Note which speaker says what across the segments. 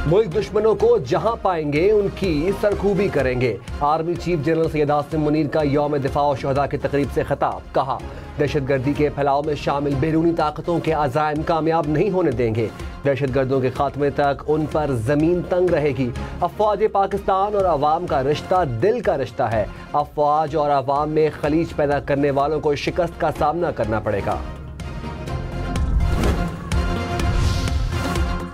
Speaker 1: मुल्क दुश्मनों को जहां पाएंगे उनकी सरखूबी करेंगे। Army chief general Syed Asim Munir का यौम दिफा और शहदा की तकरीब से खिताब। कहा, दहशतगर्दी के फैलाव में शामिल बैरूनी ताकतों के अज़ाइम कामयाब नहीं होने देंगे। दहशतगर्दों के खात्मे तक उन पर जमीन तंग रहेगी। अफवाज पाकिस्तान और अवाम का रिश्ता दिल का रिश्ता है। अफवाज और अवाम में खलीज पैदा करने वालों को शिकस्त का सामना करना पड़ेगा।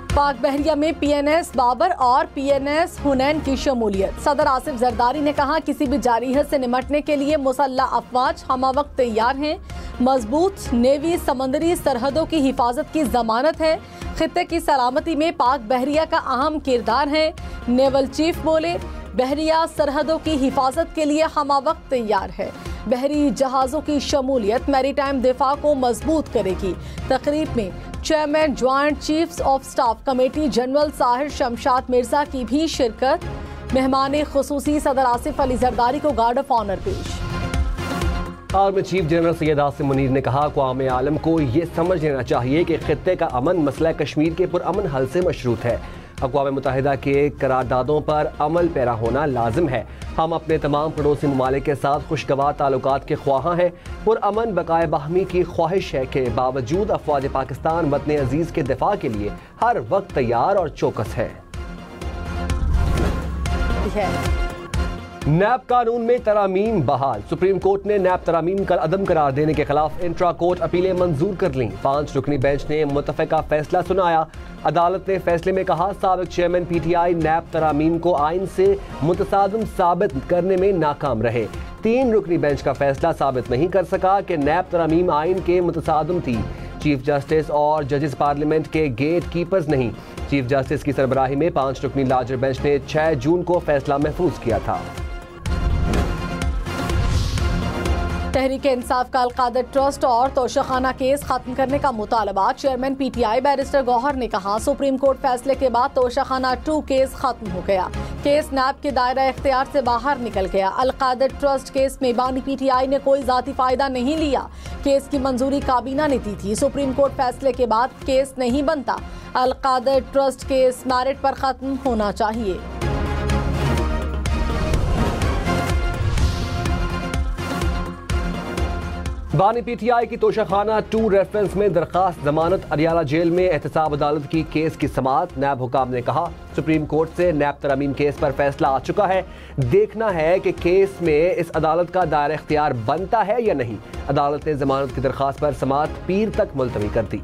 Speaker 2: पाक बहरिया में PNS बाबर और PNS हुनैन की शमूलियत। सदर आसिफ जरदारी ने कहा, किसी भी जारियत से निमटने के लिए मुसल्लह अफवाज हमवक्त तैयार हैं। मजबूत नेवी समंदरी सरहदों की हिफाजत की जमानत है। खित्ते की सलामती में पाक बहरिया का अहम किरदार है। नेवल चीफ बोले, बहरिया सरहदों की हिफाजत के लिए हमवक्त तैयार है। बहरी जहाज़ों की शमूलियत मैरीटाइम दिफा को मजबूत करेगी। तकरीब में chairman joint chiefs of staff committee general Sahir Shamshad Mirza की भी शिरकत। मेहमान खुसूसी सदर आसिफ अली जरदारी को गार्ड ऑफ ऑनर पेश।
Speaker 1: Army chief general Syed Asim Munir ने कहा, अक़वाम आलम को ये समझ लेना चाहिए कि खित्ते का अमन मसला कश्मीर के पुरअमन हल से मशरूत है। अक़वाम मुत्तहिदा के करारदादों पर अमल पैरा होना लाजिम है। हम अपने तमाम पड़ोसी ममालिक के साथ खुशगवार ताल्लुकात के ख्वाहां हैं। पुरअमन बकाए बाहमी की ख्वाहिश है के बावजूद अफवाज पाकिस्तान वतन अजीज के दिफा के लिए हर वक्त तैयार और चौकस है। नैब कानून में तरामीम बहाल। सुप्रीम कोर्ट ने नैब तरामीम का अदम करार देने के खिलाफ इंट्रा कोर्ट अपीलें मंजूर कर लीं। 5 रुकनी बेंच ने मुतफ़िका फैसला सुनाया। अदालत ने फैसले में कहा, साबिक चेयरमैन PTI नैब तरामीम को आइन से मुतसादिम साबित करने में नाकाम रहे। 3 रुकनी बेंच का फैसला साबित नहीं कर सका कि नैब तरामीम आइन के मुतसादिम थी। चीफ जस्टिस और जजेस पार्लियामेंट के गेट कीपर्स नहीं। चीफ जस्टिस की सरबराही में 5 रुकनी लार्जर बेंच ने 6 जून को फैसला महफूज किया था।
Speaker 2: तहरीक इंसाफ का अलकादर ट्रस्ट और तोशाखाना केस खत्म करने का मुतालबा। चेयरमैन PTI बैरिस्टर गौहर ने कहा, सुप्रीम कोर्ट फैसले के बाद तोशाखाना 2 केस खत्म हो गया। केस नैब के दायरा इख्तियार से बाहर निकल गया। अलकादर ट्रस्ट केस में बानी PTI ने कोई जाती फायदा नहीं लिया। केस की मंजूरी काबीना ने दी थी। सुप्रीम कोर्ट फैसले के बाद केस नहीं बनता। अलकादर ट्रस्ट केस मैरिट पर खत्म होना चाहिए।
Speaker 1: बानी PTI की तोशाखाना 2 रेफरेंस में दरखास्त जमानत। अरियाला जेल में एहतसाब अदालत की केस की समाअत। नैब हुकाम ने कहा, सुप्रीम कोर्ट से नैब तरामीम केस पर फैसला आ चुका है। देखना है कि केस में इस अदालत का दायरा इख्तियार बनता है या नहीं। अदालत ने जमानत की दरखास्त पर समाअत पीर तक मुलतवी कर दी।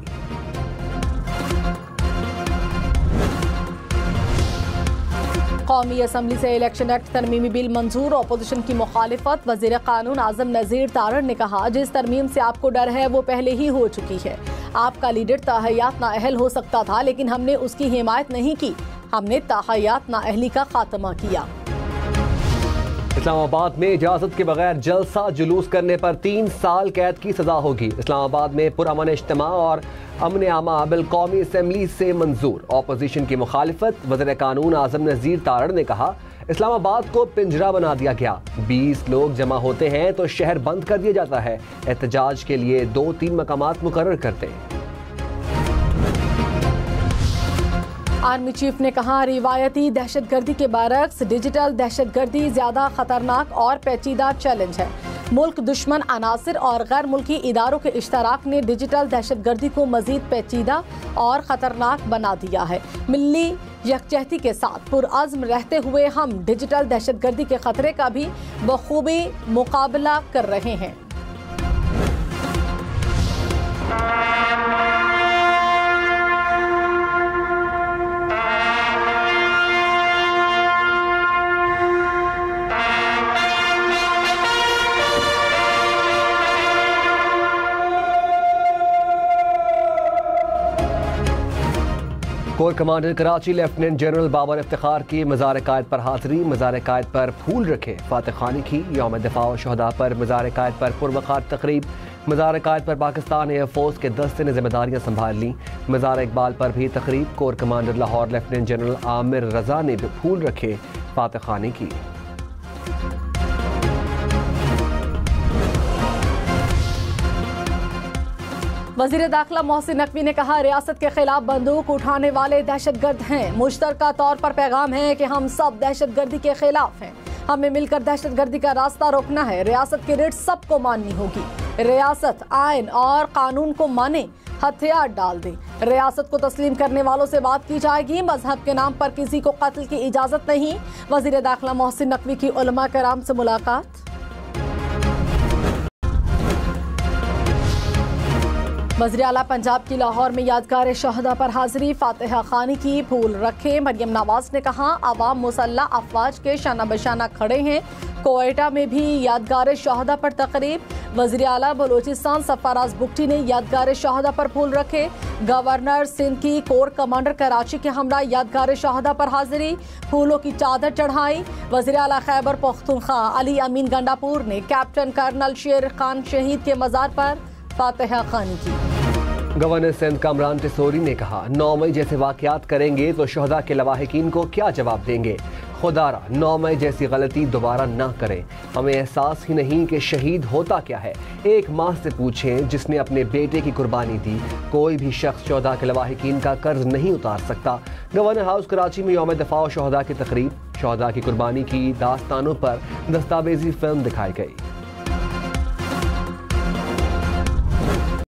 Speaker 2: कौमी असम्बली से इलेक्शन एक्ट तरमीमी बिल मंजूर। अपोजिशन की मुखालिफत। वजीर कानून आजम नज़ीर तारड़ ने कहा, जिस तरमीम से आपको डर है वो पहले ही हो चुकी है। आपका लीडर ताहयात नाअहल हो सकता था, लेकिन हमने उसकी हिमायत नहीं की। हमने ताहयात नाअहली का खात्मा किया।
Speaker 1: इस्लामाबाद में इजाजत के बगैर जलसा जुलूस करने पर 3 साल कैद की सजा होगी। इस्लामाबाद में पुरअमन इज्तिमा और अमन आमा बिल कौमी असम्बली से मंजूर। अपोजिशन की मुखालिफत। वज़ीर कानून आजम नज़ीर तारड़ ने कहा, इस्लामाबाद को पिंजरा बना दिया गया। 20 लोग जमा होते हैं तो शहर बंद कर दिया जाता है। एहतजाज के लिए 2-3 मकामात मुकर्रर करते हैं।
Speaker 2: आर्मी चीफ ने कहा, रिवायती दहशतगर्दी के बरक्स डिजिटल दहशतगर्दी ज्यादा खतरनाक और पेचीदा चैलेंज है। मुल्क दुश्मन अनासिर और गैर मुल्की इदारों के इश्तराक ने डिजिटल दहशतगर्दी को मजीद पेचीदा और खतरनाक बना दिया है। मिली यकजहती के साथ पुरअज़्म रहते हुए हम डिजिटल दहशतगर्दी के खतरे का भी बखूबी मुकाबला कर रहे हैं।
Speaker 1: Core commander Karachi lieutenant general Babar Iftikhar की मज़ार कायद पर हाजिरी। मज़ार कायद पर फूल रखे फातिह खानी की। यौम दिफा और शहदा पर मज़ार कायद पर पुरवक़ार तकरीब। मज़ार कायद पर पाकिस्तान एयरफोर्स के दस्ते ने जिम्मेदारियां संभाल लीं। मज़ार इकबाल पर भी तकरीब। Core commander Lahore lieutenant general Amir Raza ने भी फूल रखे फातिह खानी की।
Speaker 2: वजीर दाखिला मोहसिन नकवी ने कहा, रियासत के खिलाफ बंदूक उठाने वाले दहशतगर्द हैं। मुश्तरका तौर पर पैगाम है कि हम सब दहशतगर्दी के खिलाफ हैं। हमें मिलकर दहशतगर्दी का रास्ता रोकना है। रियासत की रिट सबको माननी होगी। रियासत आइन और कानून को माने, हथियार डाल दे। रियासत को तस्लीम करने वालों से बात की जाएगी। मजहब के नाम पर किसी को कत्ल की इजाजत नहीं। वजीर दाखिला मोहसिन नकवी की उलमा कराम से मुलाकात। वज़ीर आला पंजाब की लाहौर में यादगार शहदा पर हाजिरी। फातिहा खानी की फूल रखे। मरियम नवाज ने कहा, अवाम मुसल्लह अफवाज के शाना बशाना खड़े हैं। कोयटा में भी यादगार शहदा पर तकरीब। वज़ीर आला बलोचिस्तान सरफराज बुगटी ने यादगार शहदा पर फूल रखे। गवर्नर सिंध की कोर कमांडर कराची के हमरा यादगार शहदा पर हाजिरी, फूलों की चादर चढ़ाई। वज़ीर आला खैबर पख्तूनख्वा अली अमीन गंडापुर ने कैप्टन कर्नल शेर खान शहीद के मज़ार पर फातिहा खानी की।
Speaker 1: गवर्नर सिंध कामरान टिसोरी ने कहा, 9 मई जैसे वाक़यात करेंगे तो शहदा के लवाहिकीन को क्या जवाब देंगे। खुदारा 9 मई जैसी गलती दोबारा ना करें। हमें एहसास ही नहीं कि शहीद होता क्या है। एक माँ से पूछें जिसने अपने बेटे की कुर्बानी दी। कोई भी शख्स शहदा के लवाहिकीन का कर्ज नहीं उतार सकता। गवर्नर हाउस कराची में यौम दफा शहदा की तकरीब। शहदा की कुर्बानी की दास्तानों पर दस्तावेजी फिल्म दिखाई गई।